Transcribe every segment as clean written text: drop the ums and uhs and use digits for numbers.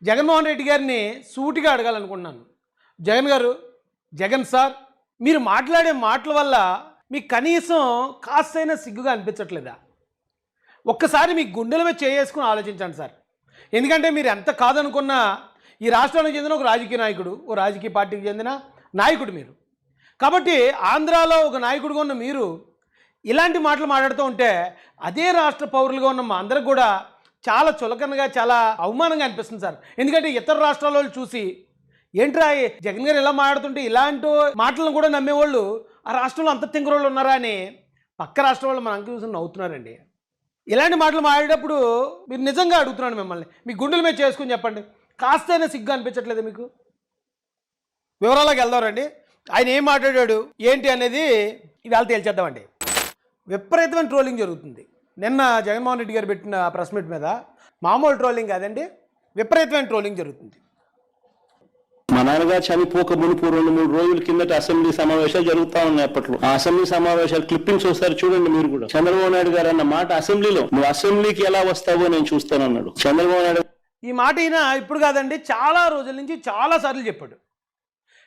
జగన్మోహన్ రెడ్డి గారిని సూటిగా అడగాలనుకున్నాను. జగన్ గారు, జగన్ సార్, మీరు మాట్లాడే మాటల వల్ల మీకు కనీసం కాస్తైనా సిగ్గుగా అనిపించట్లేదా? ఒక్కసారి మీ గుండెల మీద చేసుకుని ఆలోచించండి సార్. ఎందుకంటే మీరు ఎంత కాదనుకున్నా ఈ రాష్ట్రానికి చెందిన ఒక రాజకీయ నాయకుడు, ఓ రాజకీయ పార్టీకి చెందిన నాయకుడు మీరు. కాబట్టి ఆంధ్రాలో ఒక నాయకుడిగా ఉన్న మీరు ఇలాంటి మాటలు మాట్లాడుతూ ఉంటే అదే రాష్ట్ర పౌరులుగా ఉన్న మా అందరికి కూడా చాలా చులకనగా, చాలా అవమానంగా అనిపిస్తుంది సార్. ఎందుకంటే ఇతర రాష్ట్రాల వాళ్ళు చూసి ఏంట్రా జగన్ గారు ఇలా మాట్లాడుతుంటే ఇలాంటి మాటలను కూడా నమ్మేవాళ్ళు ఆ రాష్ట్రంలో అంత తింగరోళ్ళు ఉన్నారా అని పక్క రాష్ట్రం వాళ్ళు మన అంక చూసి నవ్వుతున్నారండి. ఇలాంటి మాటలు మాట్లాడేటప్పుడు మీరు నిజంగా అడుగుతున్నాను మిమ్మల్ని, మీ గుండెల మీద చేసుకుని చెప్పండి, కాస్తైనా సిగ్గు అనిపించట్లేదు మీకు? వివరాలకు వెళ్దామండి. ఆయన ఏం మాట్లాడాడు ఏంటి అనేది ఇవాళ తేల్చేద్దామండి. విపరీతమైన ట్రోలింగ్ జరుగుతుంది. నిన్న జగన్మోహన్ రెడ్డి గారు పెట్టిన ప్రెస్ మీట్ మీద మామూలు ట్రోలింగ్ కాదండి, విపరీతమైన ట్రోలింగ్ జరుగుతుంది. మా నాన్నగారు చనిపోక మునుపు 2-3 రోజుల కిందట అసెంబ్లీ సమావేశాలు జరుగుతా ఉన్నాయి. అప్పట్లో ఆ అసెంబ్లీ సమావేశాలు క్లిప్పింగ్స్ ఒకసారి చూడండి మీరు కూడా. చంద్రబాబు నాయుడు గారు అన్న మాట అసెంబ్లీలో, నువ్వు అసెంబ్లీకి ఎలా వస్తావో నేను చూస్తానన్నాడు చంద్రబాబు నాయుడు. ఈ మాట ఈయన ఇప్పుడు కాదండి, చాలా రోజుల నుంచి చాలా సార్లు చెప్పాడు.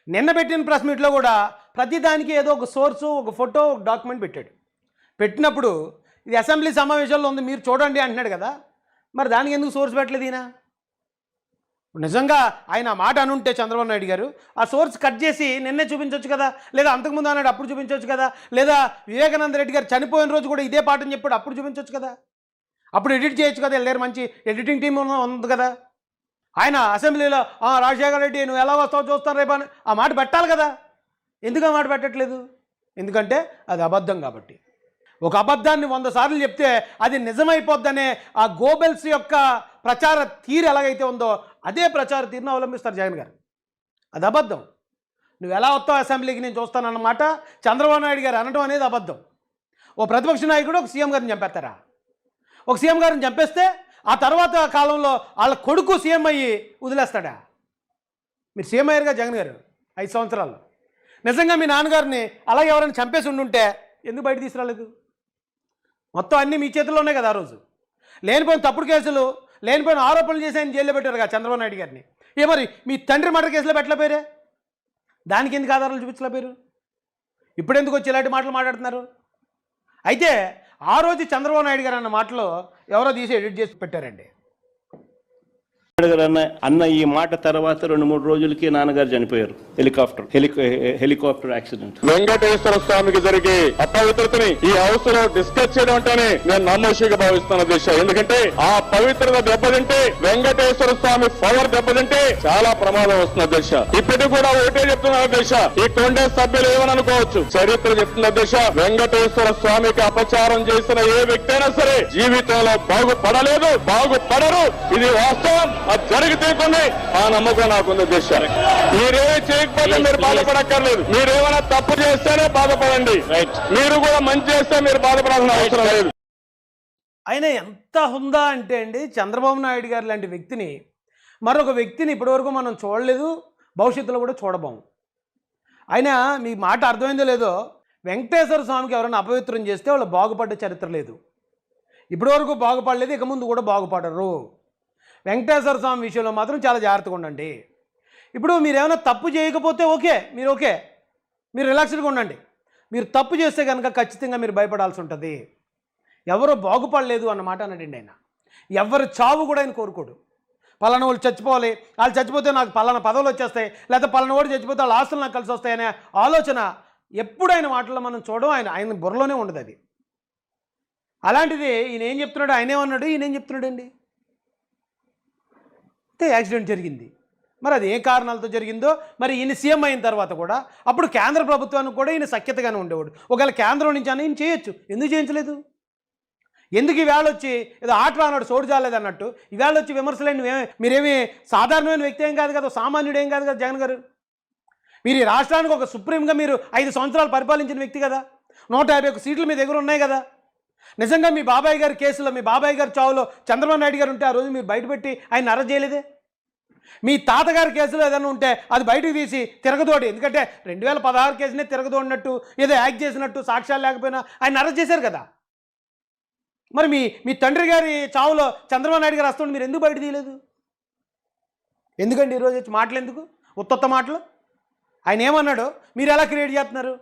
నిన్న పెట్టిన ప్రెస్ మీట్లో కూడా ప్రతిదానికి ఏదో ఒక సోర్సు, ఒక ఫోటో, ఒక డాక్యుమెంట్ పెట్టాడు. పెట్టినప్పుడు ఇది అసెంబ్లీ సమావేశాల్లో ఉంది మీరు చూడండి అంటున్నాడు కదా, మరి దానికి ఎందుకు సోర్స్ పెట్టలేదు ఈయన? నిజంగా ఆయన ఆ మాట అనుంటే చంద్రబాబు నాయుడు గారు ఆ సోర్స్ కట్ చేసి నిన్నే చూపించవచ్చు కదా, లేదా అంతకుముందు అన్నాడు అప్పుడు చూపించవచ్చు కదా, లేదా వివేకానంద రెడ్డి గారు చనిపోయిన రోజు కూడా ఇదే పాటని చెప్పాడు అప్పుడు చూపించవచ్చు కదా, అప్పుడు ఎడిట్ చేయొచ్చు కదా, వెళ్ళారు మంచి ఎడిటింగ్ టీం ఉంది కదా. ఆయన అసెంబ్లీలో రాజశేఖర రెడ్డి నువ్వు ఎలా వస్తావు చూస్తాను రేపు అని ఆ మాట పెట్టాలి కదా. ఎందుకు ఆ మాట పెట్టట్లేదు? ఎందుకంటే అది అబద్ధం కాబట్టి. ఒక అబద్ధాన్ని 100 సార్లు చెప్తే అది నిజమైపోద్దనే ఆ గోబెల్స్ యొక్క ప్రచార తీరు ఎలాగైతే ఉందో అదే ప్రచార తీరును అవలంబిస్తారు జగన్ గారు. అది అబద్ధం. నువ్వు ఎలా వస్తావు అసెంబ్లీకి నేను చూస్తానన్నమాట చంద్రబాబు నాయుడు గారు అనడం అనేది అబద్ధం. ఓ ప్రతిపక్ష నాయకుడు ఒక సీఎం గారిని చంపేస్తారా? ఒక సీఎం గారిని చంపేస్తే ఆ తర్వాత కాలంలో వాళ్ళ కొడుకు సీఎం అయ్యి వదిలేస్తాడా? మీరు సీఎం అయ్యారుగా జగన్ గారు 5 సంవత్సరాలు. నిజంగా మీ నాన్నగారిని అలాగే ఎవరైనా చంపేసి ఉండుంటే ఎందుకు బయట తీసుకురాలేదు? మొత్తం అన్నీ మీ చేతుల్లో ఉన్నాయి కదా. ఆ రోజు లేనిపోయిన తప్పుడు కేసులు, లేనిపోయిన ఆరోపణలు చేసి ఆయన జైల్లో పెట్టారు కదా చంద్రబాబు నాయుడు గారిని. మరి మీ తండ్రి మర్డర్ కేసులో పెట్టలేపోయారే? దానికి ఎందుకు ఆధారాలు చూపించలేపోయారు? ఇప్పుడు ఎందుకు వచ్చి ఇలాంటి మాటలు మాట్లాడుతున్నారు? అయితే ఆ రోజు చంద్రబాబు నాయుడు గారు అన్న మాటలో ఎవరో తీసి ఎడిట్ చేసి పెట్టారండి. అన్న ఈ మాట తర్వాత 2-3 రోజులకి నాన్నగారు చనిపోయారు. Helicopter accident. వెంకటేశ్వర స్వామికి జరిగే అపవిత్రతని ఈ హౌస్ లో డిస్కస్ చేయడం అంటేనే నేను నమ్మోషిగా భావిస్తున్న దిశ. ఎందుకంటే ఆ పవిత్రత దెబ్బతింటే, వెంకటేశ్వర స్వామి పవర్ దెబ్బతింటే చాలా ప్రమాదం వస్తున్న దిశ. ఇప్పటికి కూడా ఒకటే చెప్తున్నారు దిశ, ఈ కొండే సభ్యులు ఏమని అనుకోవచ్చు, చరిత్ర చెప్తున్న దిశ, వెంకటేశ్వర స్వామికి అపచారం చేసిన ఏ వ్యక్తి అయినా సరే జీవితంలో బాగుపడలేదు, బాగుపడరు. ఇది వాస్తవం. అది జరిగితే కొన్ని ఆ నమ్మకం నాకుంది దిశ. మీరేమీ చేయకపోతే మీరు బాధపడక్కర్లేదు. మీరేమైనా తప్పు చేస్తేనే బాధపడండి. మీరు కూడా మంచి చేస్తే మీరు బాధపడాల్సిన అవసరం లేదు. ఆయన ఎంత హుందా అంటే అండి, చంద్రబాబు నాయుడు గారు లాంటి వ్యక్తిని, మరొక వ్యక్తిని ఇప్పటివరకు మనం చూడలేదు, భవిష్యత్తులో కూడా చూడబోము. ఆయన మీ మాట అర్థమైందో లేదో, వెంకటేశ్వర స్వామికి ఎవరైనా అపవిత్రం చేస్తే వాళ్ళు బాగుపడ్డ చరిత్ర లేదు. ఇప్పటివరకు బాగుపడలేదు, ఇక ముందు కూడా బాగుపడరు. వెంకటేశ్వర స్వామి విషయంలో మాత్రం చాలా జాగ్రత్తగా ఉండండి. ఇప్పుడు మీరు ఏమైనా తప్పు చేయకపోతే ఓకే, మీరు రిలాక్స్డ్గా ఉండండి. మీరు తప్పు చేస్తే కనుక ఖచ్చితంగా మీరు భయపడాల్సి ఉంటుంది. ఎవరో బాగుపడలేదు అన్నమాట అన్నాడండి ఆయన. ఎవరు చావు కూడా ఆయన కోరుకోడు. పలానా వాళ్ళు చచ్చిపోవాలి, వాళ్ళు చచ్చిపోతే నాకు పలానా పదవులు వచ్చేస్తాయి, లేకపోతే పలానా వాడు చచ్చిపోతే వాళ్ళ ఆస్తులు నాకు కలిసి వస్తాయనే ఆలోచన ఎప్పుడు ఆయన మాటల్లో మనం చూడడం ఆయన బుర్రలోనే ఉండదు అది. అలాంటిది ఈయన ఏం చెప్తున్నాడు, ఆయనేమన్నాడు, ఈయన ఏం చెప్తున్నాడు అండి. అయితే యాక్సిడెంట్ జరిగింది, మరి అది ఏ కారణాలతో జరిగిందో, మరి ఈయన సీఎం అయిన తర్వాత కూడా అప్పుడు కేంద్ర ప్రభుత్వానికి కూడా ఈయన సఖ్యతగానే ఉండేవాడు. ఒకవేళ కేంద్రం నుంచి అని ఈయన చేయొచ్చు, ఎందుకు చేయించలేదు? ఎందుకు ఈవేళ వచ్చి ఏదో ఆట అన్నాడు సోడు చాలేదు అన్నట్టు ఈవేళ వచ్చి విమర్శలేండి? మీరేమి సాధారణమైన వ్యక్తి ఏం కాదు కదా, సామాన్యుడు ఏం కాదు కదా జగన్ గారు. మీరు ఈ రాష్ట్రానికి ఒక సుప్రీంగా మీరు 5 సంవత్సరాలు పరిపాలించిన వ్యక్తి కదా, 151 సీట్లు మీ దగ్గర ఉన్నాయి కదా. నిజంగా మీ బాబాయ్ గారి కేసులో, మీ బాబాయ్ గారి చావులో చంద్రబాబు నాయుడు గారు ఉంటే ఆ రోజు మీరు బయటపెట్టి ఆయన అరెస్ట్ చేయలేదే. మీ తాతగారి కేసులో ఏదైనా ఉంటే అది బయటకు తీసి తిరగదోడి, ఎందుకంటే 2016 కేసునే తిరగదోడినట్టు ఏదో యాక్ట్ చేసినట్టు సాక్ష్యాలు లేకపోయినా ఆయన అరెస్ట్ చేశారు కదా. మరి మీ తండ్రి గారి చావులో చంద్రబాబు నాయుడు గారు వస్తుంటే మీరు ఎందుకు బయట తీయలేదు? ఎందుకండి ఈరోజు వచ్చి మాటలు ఎందుకు, ఉత్తొత్త మాటలు? ఆయన ఏమన్నాడు, మీరు ఎలా క్రియేట్ చేస్తున్నారు?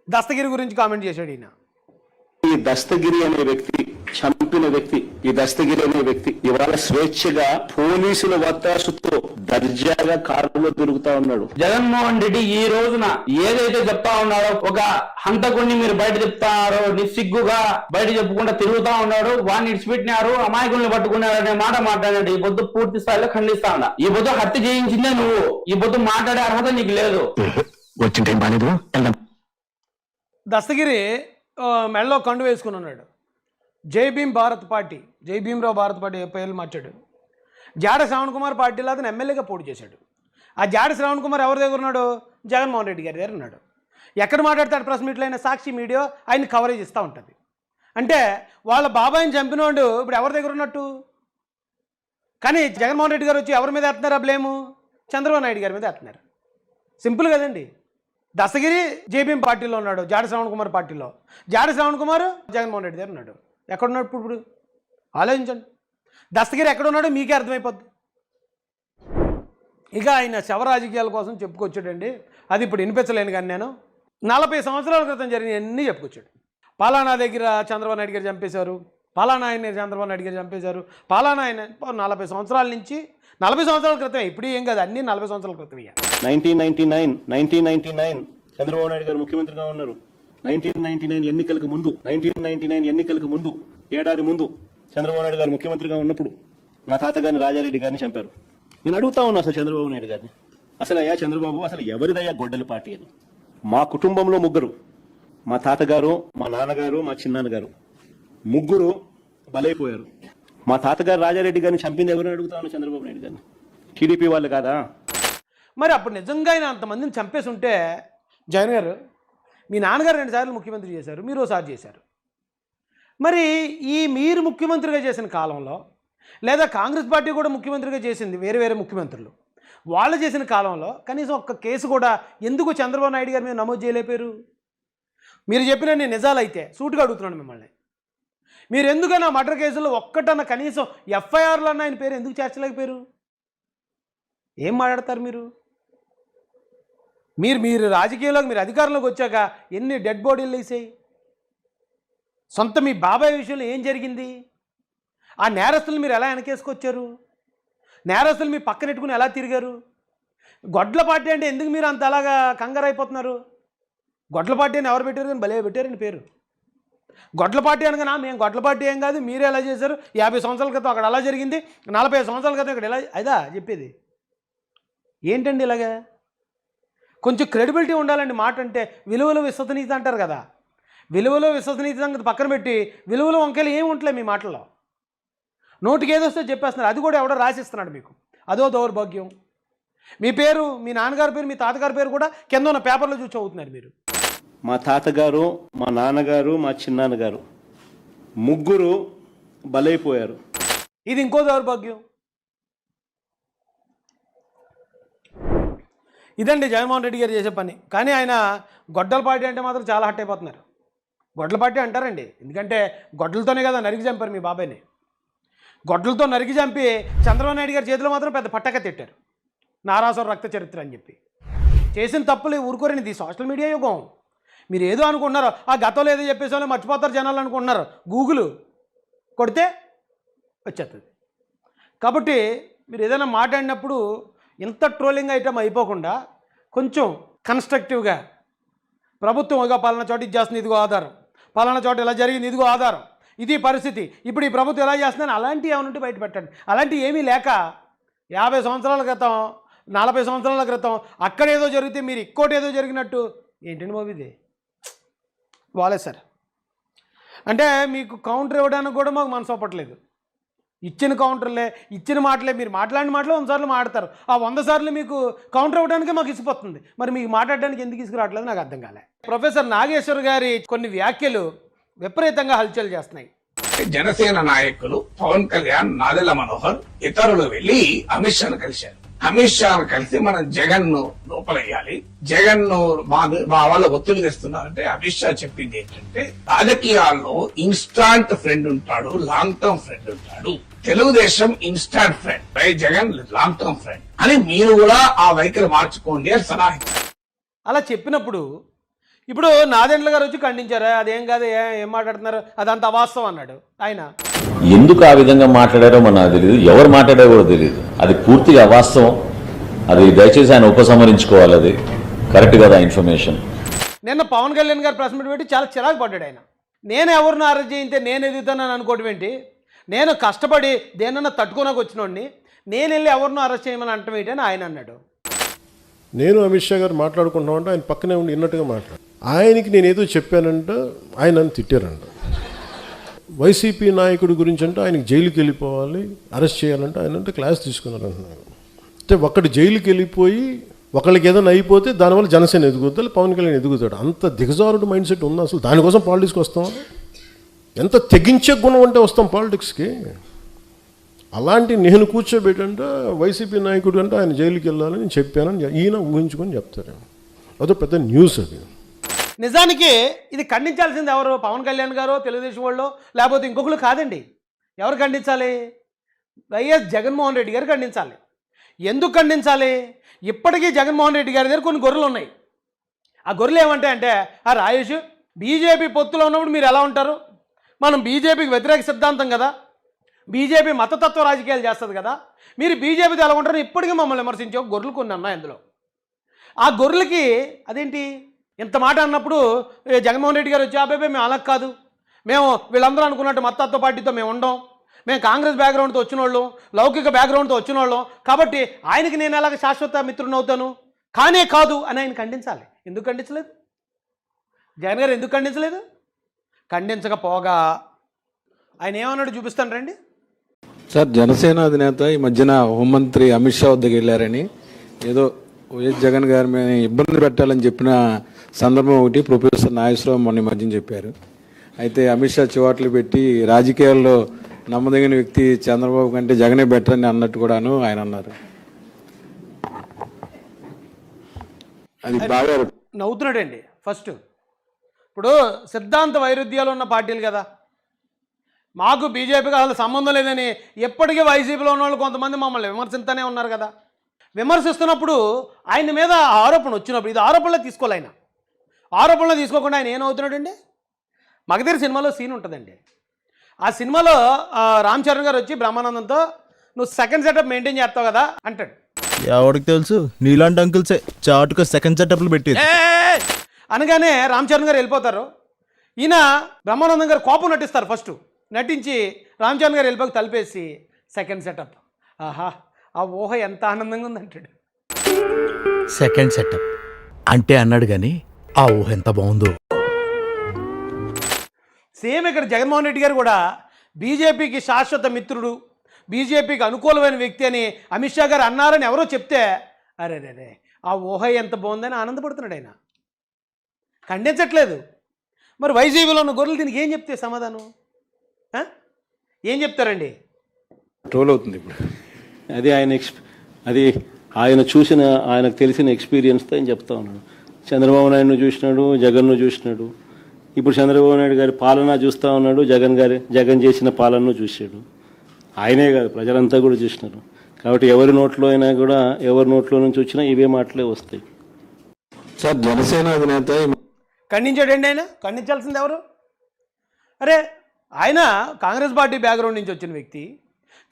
దస్తగిరి గురించి కామెంట్ చేశాడు ఈయన. ఈ దస్తగిరి అనే వ్యక్తి, చంపిన వ్యక్తి, ఈ దస్తగిరి అనే వ్యక్తి ఇవాళ స్వేచ్ఛగా పోలీసుల వత్తాసుతో దర్జాగా కారులో తిరుగుతా ఉన్నాడు. జగన్మోహన్ రెడ్డి ఈ రోజున ఏదైతే చెప్తా ఉన్నారో, ఒక హంతకుడిని మీరు బయట చెప్తారో నిస్సిగ్గుగా బయట చెప్పుకుంటా తిరుగుతా ఉన్నాడు, వాడిని ఇడిచిపెట్టినారు, అమాయకుల్ని పట్టుకున్నారు అనే మాట మాట్లాడండి. ఈ పొద్దు పూర్తి స్థాయిలో ఖండిస్తా ఉన్నా. ఈ పొద్దు హత్య చేయించిందే నువ్వు, ఈ పొద్దు మాట్లాడే అర్హత నీకు లేదు. వచ్చిన టైం బాలేదు. దస్తగిరి మెడలో కండు వేసుకుని ఉన్నాడు. జై భీమ్ భారత్ పార్టీ, జై భీమ్రావు భారత్ పార్టీ పేర్లు మార్చాడు. జాడ శ్రావణ్ కుమార్ పార్టీలో అతను ఎమ్మెల్యేగా పోటీ చేశాడు. ఆ జాడ శ్రావణ్ కుమార్ ఎవరి దగ్గర ఉన్నాడు? జగన్మోహన్ రెడ్డి గారి దగ్గర ఉన్నాడు. ఎక్కడ మాట్లాడతాడు? ప్రెస్ మీట్లో అయినా సాక్షి మీడియా ఆయన కవరేజ్ ఇస్తూ ఉంటుంది. అంటే వాళ్ళ బాబాయిని చంపినోడు ఇప్పుడు ఎవరి దగ్గర ఉన్నట్టు? కానీ జగన్మోహన్ రెడ్డి గారు వచ్చి ఎవరి మీద వేస్తున్నారు ఆ బ్లేము? చంద్రబాబు నాయుడు గారి మీద వేస్తున్నారు. సింపుల్ కదండి. దస్తగిరి జేబీఎం పార్టీలో ఉన్నాడు, జాడ శ్రావణ్ కుమార్ పార్టీలో. జాడ శ్రావణ్ కుమార్ జగన్మోహన్ రెడ్డి దగ్గర ఉన్నాడు. ఎక్కడున్నాడు ఇప్పుడు ఆలోచించండి. దస్తగిరి ఎక్కడున్నాడో మీకే అర్థమైపోద్ది. ఇక ఆయన శవ రాజకీయాల కోసం చెప్పుకొచ్చాడండి. అది ఇప్పుడు వినిపించలేను, కానీ నేను 40 సంవత్సరాల క్రితం జరిగినవన్నీ చెప్పుకొచ్చాడు. పలానా దగ్గర చంద్రబాబు నాయుడు గారు చంపేశారు, పలానా ఆయన చంద్రబాబు నాయుడు గారు చంపేశారు, పలానా ఆయన 40 సంవత్సరాల నుంచి, 40 సంవత్సరాల క్రితమే, ఇప్పుడు ఏం కాదు, అన్నీ 40 సంవత్సరాల క్రితం. 1999 చంద్రబాబు నాయుడు గారు ముఖ్యమంత్రిగా ఉన్నారు. 1999 ఎన్నికలకు ముందు ఏడాది ముందు చంద్రబాబు నాయుడు గారు ముఖ్యమంత్రిగా ఉన్నప్పుడు నా తాతగారిని రాజారెడ్డి గారిని చంపారు. నేను అడుగుతా ఉన్నా అసలు చంద్రబాబు నాయుడు గారిని, అసలు అయ్యా చంద్రబాబు, అసలు ఎవరిదయ్యా గొడ్డలి పార్టీ అని? మా కుటుంబంలో ముగ్గురు, మా తాతగారు, మా నాన్నగారు, మా చిన్నాన్నగారు, ముగ్గురు బలైపోయారు. మా తాతగారు రాజారెడ్డి గారిని చంపింది ఎవరిని అడుగుతా ఉన్నా? చంద్రబాబు నాయుడు గారిని. టీడీపీ వాళ్ళు కాదా? మరి అప్పుడు నిజంగా ఆయన అంతమందిని చంపేసి ఉంటే, జగన్ గారు మీ నాన్నగారు 2 సార్లు ముఖ్యమంత్రి చేశారు, మీరు ఒకసారి చేశారు. మరి ఈ మీరు ముఖ్యమంత్రిగా చేసిన కాలంలో, లేదా కాంగ్రెస్ పార్టీ కూడా ముఖ్యమంత్రిగా చేసింది, వేరే వేరే ముఖ్యమంత్రులు వాళ్ళు చేసిన కాలంలో కనీసం ఒక్క కేసు కూడా ఎందుకు చంద్రబాబు నాయుడు గారి మీద నమోదు చేయలేపారు? మీరు చెప్పిన నిజాలైతే సూటుగా అడుగుతున్నాను మిమ్మల్ని. మీరు ఎందుకన్నా మర్డర్ కేసుల్లో ఒక్కటన్నా కనీసం ఎఫ్ఐఆర్లో అన్న ఆయన పేరు ఎందుకు చేర్చలేకపోయారు? ఏం మాట్లాడతారు మీరు? మీరు రాజకీయంలోకి, మీరు అధికారంలోకి వచ్చాక ఎన్ని డెడ్ బాడీలు వేసాయి? సొంత మీ బాబాయ్ విషయంలో ఏం జరిగింది? ఆ నేరస్తులు మీరు ఎలా వెనకేసుకొచ్చారు? నేరస్తులు మీ పక్కన పెట్టుకుని ఎలా తిరిగారు? గొడ్ల పార్టీ అంటే ఎందుకు మీరు అంత అలాగా కంగారు అయిపోతున్నారు? గొడ్ల పార్టీ అని ఎవరు పెట్టారు? కానీ భలే పెట్టారని పేరు. గొడ్ల పార్టీ అనగా మేము గొడ్ల పార్టీ ఏం కాదు, మీరే ఎలా చేశారు, 50 సంవత్సరాల క్రితం అక్కడ అలా జరిగింది, 40 సంవత్సరాల క్రితం ఇక్కడ ఎలా, అదా చెప్పేది? ఏంటండి ఇలాగా? కొంచెం క్రెడిబిలిటీ ఉండాలండి. మాట అంటే విలువలు విశ్వసనీయత అంటారు కదా, విలువలు విశ్వసనీయత సంగతి పక్కన పెట్టి విలువలు వంకలు ఏమి ఉంటలే మీ మాటల్లో. నోటికి ఏదొస్తే చెప్పేస్తున్నారు, అది కూడా ఎవడో రాసిస్తున్నాడు మీకు. అదో దౌర్భాగ్యం. మీ పేరు, మీ నాన్నగారి పేరు, మీ తాతగారి పేరు కూడా కింద ఉన్న పేపర్లో చూసి చదువుతున్నారు మీరు. మా తాతగారు, మా నాన్నగారు, మా చిన్నాన్నగారు ముగ్గురు బలైపోయారు. ఇది ఇంకో దౌర్భాగ్యం. ఇదండి జగన్మోహన్ రెడ్డి గారు చేసే పని. కానీ ఆయన గొడ్డల పార్టీ అంటే మాత్రం చాలా హట్ అయిపోతున్నారు. గొడ్డల పార్టీ అంటారండి, ఎందుకంటే గొడ్డలతోనే కదా నరికి చంపారు మీ బాబాయ్ని. గొడ్డలతో నరికి చంపి చంద్రబాబు నాయుడు గారి చేతిలో మాత్రం పెద్ద పట్టక తిట్టారు, నారాసుర రక్త చరిత్ర అని చెప్పి. చేసిన తప్పులు ఊరుకోరని, ఇది సోషల్ మీడియా యుగం. మీరు ఏదో అనుకుంటున్నారు, ఆ గతంలో ఏదో చెప్పేసి వాళ్ళు మర్చిపోతారు జనాలు అనుకుంటున్నారు. గూగుల్ కొడితే వచ్చేస్తుంది. కాబట్టి మీరు ఏదైనా మాట్లాడినప్పుడు ఇంత ట్రోలింగ్ ఐటమ్ అయిపోకుండా కొంచెం కన్స్ట్రక్టివ్గా, ప్రభుత్వం ఇక పలానా చోట ఇది చేస్తుంది, ఇదిగో ఆధారం, పలానా చోట ఇలా జరిగింది, ఇదిగో ఆధారం, ఇది పరిస్థితి, ఇప్పుడు ఈ ప్రభుత్వం ఎలా చేస్తుందని అలాంటివి ఏమనుంటే బయట పెట్టండి. అలాంటివి ఏమీ లేక 50 సంవత్సరాల క్రితం, 40 సంవత్సరాల క్రితం అక్కడేదో జరిగితే మీరు ఇంకోటి ఏదో జరిగినట్టు ఏంటండి బాబు ఇది? బాలేదు సార్. అంటే మీకు కౌంటర్ ఇవ్వడానికి కూడా మాకు మనసు ఒప్పట్లేదు. ఇచ్చిన కౌంటర్లే, ఇచ్చిన మాటలే, మీరు మాట్లాడిన మాటలు 100 సార్లు మాట్లాడతారు. ఆ 100 సార్లు మీకు కౌంటర్ ఇవ్వడానికే మాకు ఇసిపోతుంది. మరి మీకు మాట్లాడడానికి ఎందుకు ఇసుకురావట్లేదు నాకు అర్థం కాలే. ప్రొఫెసర్ నాగేశ్వర్ గారి కొన్ని వ్యాఖ్యలు విపరీతంగా హల్చల్ చేస్తున్నాయి. జనసేన నాయకులు పవన్ కళ్యాణ్, నాదెళ్ల మనోహర్ ఇతరులు వెళ్లి అమిత్ షాను కలిశారు. అమిత్ షాను కలిసి మనం జగన్ ను లోపలయ్యాలి, జగన్ ను మా వాళ్ళ ఒత్తిడి తెస్తున్నారంటే అమిత్ షా చెప్పింది ఏంటంటే రాజకీయాల్లో ఇన్స్టాంట్ ఫ్రెండ్ ఉంటాడు, లాంగ్ టర్మ్ ఫ్రెండ్ ఉంటాడు. Telugu Desam instant friend, Jagan long term friend అని మీరు కూడా ఆ వైఖరి మార్చుకోండి అని సలహా ఇచ్చారు. అలా చెప్పినప్పుడు ఇప్పుడు నాదెండ్ల గారు వచ్చి ఖండించారు, అదేం కాదు, ఏం మాట్లాడుతున్నారు, అదంత అవాస్తవం అన్నాడు ఆయన. ఎందుకు ఆ విధంగా మాట్లాడారో నాకు తెలియదు, ఎవరు మాట్లాడారో కూడా తెలియదు. అది పూర్తిగా అవాస్తవం. అది దయచేసి ఆయన ఉపసంహరించుకోవాలి. అది కరెక్ట్ కదా ఇన్ఫర్మేషన్. నిన్న పవన్ కళ్యాణ్ గారు ప్రెస్ మీట్ పెట్టి చాలా చిరాకు పడ్డాడు ఆయన. నేను ఎవరిని అరెస్ట్ చేయితే నేను ఎదుగుతానని అనుకోవడం ఏంటి, నేను కష్టపడి దేనన్నా తట్టుకోనకు వచ్చినోడిని నేను వెళ్ళి ఎవరినో అరెస్ట్ చేయమని అంటాం ఏంటి అని ఆయన అన్నాడు. నేను అమిత్ షా గారు మాట్లాడుకుంటామంటే ఆయన పక్కనే ఉండి విన్నట్టుగా మాట్లాడు. ఆయనకి నేను ఏదో చెప్పానంట, ఆయన నన్ను తిట్టారంట. వైసీపీ నాయకుడి గురించి అంటే ఆయనకి జైలుకి వెళ్ళిపోవాలి, అరెస్ట్ చేయాలంటే ఆయన అంటే క్లాస్ తీసుకున్నారంటున్నారు. అంటే ఒక్కటి జైలుకి వెళ్ళిపోయి ఒకళ్ళకి ఏదైనా అయిపోతే దానివల్ల జనసేన ఎదుగుతాడు, పవన్ కళ్యాణ్ ఎదుగుతాడు. అంత దిగజారుడు మైండ్ సెట్ ఉంది. అసలు దానికోసం పాలిటిక్స్కి వస్తాం? ఎంత తెగించే గుణం అంటే వస్తాం పాలిటిక్స్కి? అలాంటి నేను కూర్చోబెట్టంటే వైసీపీ నాయకుడు అంటే ఆయన జైలుకి వెళ్ళాలని చెప్పానని ఈయన ఊహించుకొని చెప్తారు. అదో పెద్ద న్యూస్ అది. నిజానికి ఇది ఖండించాల్సింది ఎవరు? పవన్ కళ్యాణ్ గారు, తెలుగుదేశం వాళ్ళు, లేకపోతే ఇంకొకరు కాదండి. ఎవరు ఖండించాలి? వైఎస్ జగన్మోహన్ రెడ్డి గారు ఖండించాలి. ఎందుకు ఖండించాలి? ఇప్పటికీ జగన్మోహన్ రెడ్డి గారి దగ్గర కొన్ని గొర్రెలు ఉన్నాయి. ఆ గొర్రెలు ఏమంటాయంటే, ఆ రాయేష్ బీజేపీ పొత్తులో ఉన్నప్పుడు మీరు ఎలా ఉంటారు, మనం బీజేపీకి వ్యతిరేక సిద్ధాంతం కదా, బీజేపీ మతతత్వ రాజకీయాలు చేస్తుంది కదా, మీరు బీజేపీతో ఎలా ఉంటారని ఇప్పటికీ మమ్మల్ని విమర్శించే గొర్రెలు కొన్ని ఉన్నాయి అందులో. ఆ గొర్రెలకి అదేంటి ఇంత మాట అన్నప్పుడు జగన్మోహన్ రెడ్డి గారు వచ్చి అబ్బాయి మేము అలా కాదు, మేము వీళ్ళందరూ అనుకున్నట్టు మతతత్వ పార్టీతో మేము ఉండం, మేము కాంగ్రెస్ బ్యాక్గ్రౌండ్తో వచ్చిన వాళ్ళం, లౌకిక బ్యాక్గ్రౌండ్తో వచ్చిన వాళ్ళం, కాబట్టి ఆయనకి నేను ఎలాగ శాశ్వత మిత్రుని అవుతాను, కానే కాదు అని ఆయన ఖండించాలి. ఎందుకు ఖండించలేదు? జగన్ గారు ఎందుకు ఖండించలేదు? ఖండించకపోగా ఆయన ఏమన్నాడు చూపిస్తాను రండి. సార్, జనసేన అధినేత ఈ మధ్యన హోంమంత్రి అమిత్ షా వద్దకు వెళ్ళారని, ఏదో వైఎస్ జగన్ గారి మీద ఇబ్బంది పెట్టాలని చెప్పిన సందర్భం ఒకటి ప్రొఫెసర్ నాగేశ్వరరావు మొన్న మధ్యన చెప్పారు. అయితే అమిత్ షా చివాట్లు పెట్టి రాజకీయాల్లో నమ్మదగిన వ్యక్తి చంద్రబాబు కంటే జగనే బెటర్ అని అన్నట్టు కూడాను ఆయన అన్నారు. అది బాగా నవ్వుతున్నాడండి. ఫస్ట్ ఇప్పుడు సిద్ధాంత వైరుధ్యాలు ఉన్న పార్టీలు కదా, మాకు బీజేపీకి అసలు సంబంధం లేదని ఎప్పటికీ వైసీపీలో ఉన్న వాళ్ళు కొంతమంది మమ్మల్ని విమర్శిస్తూనే ఉన్నారు కదా. విమర్శిస్తున్నప్పుడు ఆయన మీద ఆరోపణ వచ్చినప్పుడు ఇది ఆరోపణలో తీసుకోవాలి. ఆయన ఆరోపణలో తీసుకోకుండా ఆయన ఏమవుతున్నాడండి? మగధీర సినిమాలో సీన్ ఉంటుందండి. ఆ సినిమాలో రామ్ చరణ్ గారు వచ్చి బ్రహ్మానందంతో నువ్వు సెకండ్ సెటప్ మెయింటైన్ చేస్తావు కదా అంటాడు. ఎవరికి తెలుసు, నీలాంటి అంకుల్సే చాటుగా సెకండ్ సెటప్లు పెట్టేది అనగానే రామ్ చరణ్ గారు వెళ్ళిపోతారు. ఈయన బ్రహ్మానందం గారు కోపం నటిస్తారు. ఫస్ట్ నటించి రామ్ చరణ్ గారు వెళ్ళిపోయి తలిపేసి సెకండ్ సెటప్, ఆహా ఆ ఊహ ఎంత ఆనందంగా ఉందంటాడు. సెకండ్ సెటప్ అంటే అన్నాడు కానీ ఆ ఊహ ఎంత బాగుందో. సేమ్ ఇక్కడ జగన్మోహన్ రెడ్డి గారు కూడా బీజేపీకి శాశ్వత మిత్రుడు, బీజేపీకి అనుకూలమైన వ్యక్తి అని అమిత్ షా గారు అన్నారని ఎవరో చెప్తే అరే రే ఆ ఊహ ఎంత బాగుందని ఆనందపడుతున్నాడు. ఆయన ఖండించట్లేదు. మరి వైసీపీలో ఉన్న గొర్రెలు దీనికి ఏం చెప్తే సమాధానం? ఏం చెప్తారండి? ట్రోల్ అవుతుంది ఇప్పుడు. అది ఆయన చూసిన, ఆయనకు తెలిసిన ఎక్స్పీరియన్స్తో ఆయన చెప్తా ఉన్నాడు. చంద్రబాబు నాయుడును చూసినాడు, జగన్ను చూసినాడు, ఇప్పుడు చంద్రబాబు నాయుడు గారి పాలన చూస్తూ ఉన్నాడు, జగన్ చేసిన పాలనను చూశాడు. ఆయనే కాదు ప్రజలంతా కూడా చూసినారు. కాబట్టి ఎవరి నోట్లో అయినా కూడా, ఎవరి నోట్లో నుంచి వచ్చినా ఇవే మాటలే వస్తాయి. సార్, జనసేన అధినేత ఖండించాడండి. ఆయన ఖండించాల్సింది ఎవరు? అరే ఆయన కాంగ్రెస్ పార్టీ బ్యాక్గ్రౌండ్ నుంచి వచ్చిన వ్యక్తి,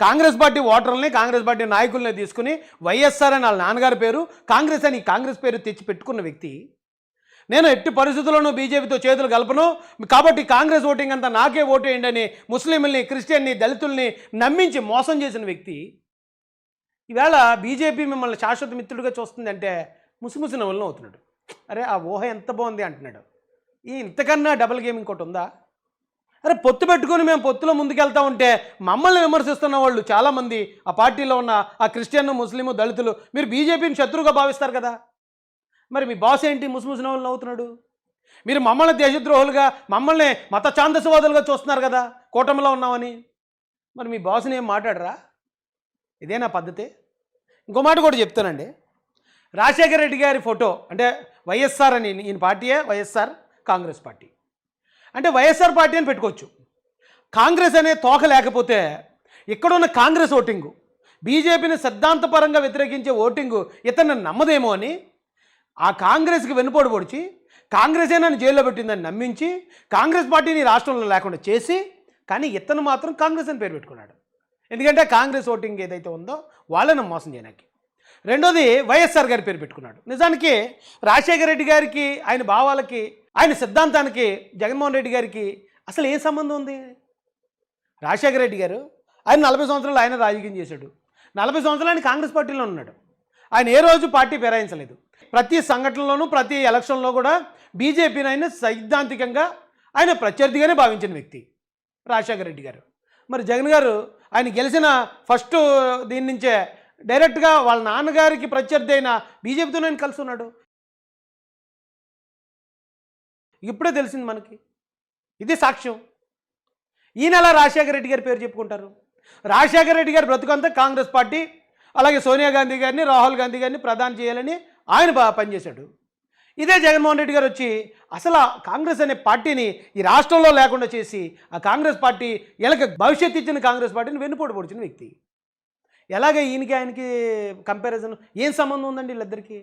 కాంగ్రెస్ పార్టీ ఓటర్లని, కాంగ్రెస్ పార్టీ నాయకుల్ని తీసుకుని వైఎస్ఆర్ అని వాళ్ళ నాన్నగారి పేరు, కాంగ్రెస్ అని కాంగ్రెస్ పేరు తెచ్చి పెట్టుకున్న వ్యక్తి. నేను ఎట్టి పరిస్థితుల్లోనూ బీజేపీతో చేతులు కలపను, కాబట్టి కాంగ్రెస్ ఓటింగ్ అంతా నాకే ఓటు వేయండి అని ముస్లింల్ని, క్రిస్టియన్ని, దళితుల్ని నమ్మించి మోసం చేసిన వ్యక్తి ఈవేళ బీజేపీ మిమ్మల్ని శాశ్వత మిత్రుడిగా చూస్తుందంటే ముసిముసి నవ్వులను అవుతున్నాడు. అరే ఆ ఊహ ఎంత బాగుంది అంటున్నాడు. ఇంతకన్నా డబుల్ గేమ్ ఇంకోటి ఉందా? అరే పొత్తు పెట్టుకొని మేము పొత్తులో ముందుకెళ్తా ఉంటే మమ్మల్ని విమర్శిస్తున్న వాళ్ళు చాలామంది ఆ పార్టీలో ఉన్న ఆ క్రిస్టియన్, ముస్లిము, దళితులు మీరు బీజేపీని శత్రువుగా భావిస్తారు కదా. మరి మీ బాస్ ఏంటి ముసిముసి నవ్వులను అవుతున్నాడు? మీరు మమ్మల్ని దేశద్రోహులుగా, మమ్మల్ని మత ఛాందసవాదులుగా చూస్తున్నారు కదా కూటమిలో ఉన్నామని. మరి మీ బాస్ని ఏం మాట్లాడరా? ఇదేనా పద్ధతి? ఇంకో మాట కూడా చెప్తానండి. రాజశేఖర రెడ్డి గారి ఫోటో అంటే వైఎస్ఆర్ అని, ఈయన పార్టీయే వైఎస్ఆర్ కాంగ్రెస్ పార్టీ, అంటే వైఎస్ఆర్ పార్టీ అని పెట్టుకోవచ్చు. కాంగ్రెస్ అనే తోక లేకపోతే ఇక్కడున్న కాంగ్రెస్ ఓటింగు, బీజేపీని సిద్ధాంతపరంగా వ్యతిరేకించే ఓటింగు ఇతన్ని నమ్మదేమో అని ఆ కాంగ్రెస్కి వెన్నుపోటు పొడిచి కాంగ్రెసే నన్ను జైల్లో పెట్టిందని నమ్మించి కాంగ్రెస్ పార్టీని రాష్ట్రంలో లేకుండా చేసి, కానీ ఇతను మాత్రం కాంగ్రెస్ అని పేరు పెట్టుకున్నాడు. ఎందుకంటే కాంగ్రెస్ ఓటింగ్ ఏదైతే ఉందో వాళ్ళని మోసం చేయడానికి. రెండోది వైఎస్ఆర్ గారి పేరు పెట్టుకున్నాడు. నిజానికి రాజశేఖర రెడ్డి గారికి, ఆయన భావాలకి, ఆయన సిద్ధాంతానికి జగన్మోహన్ రెడ్డి గారికి అసలు ఏం సంబంధం ఉంది? రాజశేఖర రెడ్డి గారు ఆయన 40 సంవత్సరాలు ఆయన రాజకీయం చేశాడు. 40 సంవత్సరాలు ఆయన కాంగ్రెస్ పార్టీలో ఉన్నాడు. ఆయన ఏ రోజు పార్టీ ఫిరాయించలేదు. ప్రతి సంఘటనలోనూ ప్రతి ఎలక్షన్లో కూడా బీజేపీని ఆయన సైద్ధాంతికంగా ఆయన ప్రత్యర్థిగానే భావించిన వ్యక్తి రాజశేఖర రెడ్డి గారు. మరి జగన్ గారు ఆయన గెలిచిన ఫస్ట్ దీని నుంచే డైరెక్ట్గా వాళ్ళ నాన్నగారికి ప్రత్యర్థి అయిన బీజేపీతో ఆయన కలిసి ఉన్నాడు. ఇప్పుడే తెలిసింది మనకి, ఇది సాక్ష్యం. ఈయన ఎలా రాజశేఖర రెడ్డి గారి పేరు చెప్పుకుంటారు? రాజశేఖర రెడ్డి గారి బ్రతుకంతా కాంగ్రెస్ పార్టీ, అలాగే సోనియా గాంధీ గారిని, రాహుల్ గాంధీ గారిని ప్రధాని చేయాలని ఆయన పనిచేశాడు. ఇదే జగన్మోహన్ రెడ్డి గారు వచ్చి అసలు ఆ కాంగ్రెస్ అనే పార్టీని ఈ రాష్ట్రంలో లేకుండా చేసి ఆ కాంగ్రెస్ పార్టీ వీళ్ళకి భవిష్యత్తు ఇచ్చిన కాంగ్రెస్ పార్టీని వెన్నుపోటు పొడిచిన వ్యక్తి. ఎలాగ ఈయనకి ఆయనకి కంపారిజన్ ఏం సంబంధం ఉందండి వీళ్ళిద్దరికీ?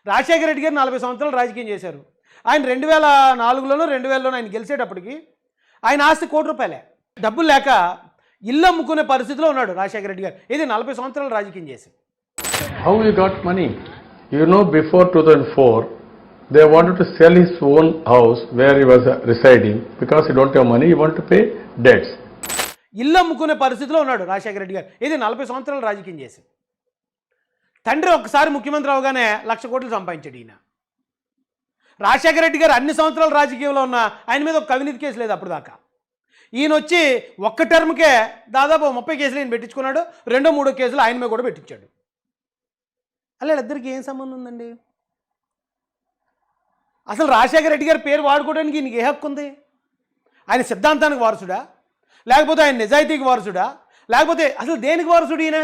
రాజశేఖర రెడ్డి గారు 40 సంవత్సరాలు రాజకీయం చేశారు. ఆయన 2004లోనో 2000లోనో ఆయన గెలిచేటప్పటికి ఆయన ఆస్తి ₹1 డబ్బులు లేక ఇల్లు అమ్ముకునే పరిస్థితిలో ఉన్నాడు రాజశేఖర రెడ్డి గారు. ఇది 40 సంవత్సరాలు రాజకీయం చేసి. How you got money? You know, before 2004, they wanted to sell his own house where he was residing because he don't have money, he want to pay debts. ఇల్లు అమ్ముకునే పరిస్థితిలో ఉన్నాడు రాజశేఖర రెడ్డి గారు. ఇది 40 సంవత్సరాలు రాజకీయం చేసి. తండ్రి ఒక్కసారి ముఖ్యమంత్రి అవగానే 1,00,000 కోట్లు సంపాదించాడు ఈయన. రాజశేఖర రెడ్డి గారు అన్ని సంవత్సరాలు రాజకీయంలో ఉన్న ఆయన మీద ఒక అవినీతి కేసు లేదు అప్పుడు దాకా. ఈయన వచ్చి ఒక్క టర్మ్కే దాదాపు 30 కేసులు ఈయన పెట్టించుకున్నాడు. 2-3 కేసులు ఆయన మీద కూడా పెట్టించాడు. అలా ఇద్దరికి ఏం సంబంధం ఉందండి? అసలు రాజశేఖర రెడ్డి గారి పేరు వాడుకోవడానికి ఈయనకి ఏ హక్కు ఉంది? ఆయన సిద్ధాంతానికి వారసుడా, లేకపోతే ఆయన నిజాయితీకి వారసుడా, లేకపోతే అసలు దేనికి వారసుడు ఈయన?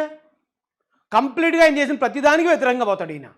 కంప్లీట్గా ఆయన చేసిన ప్రతిదానికి వ్యతిరేకంగా పోతాడు ఈయన.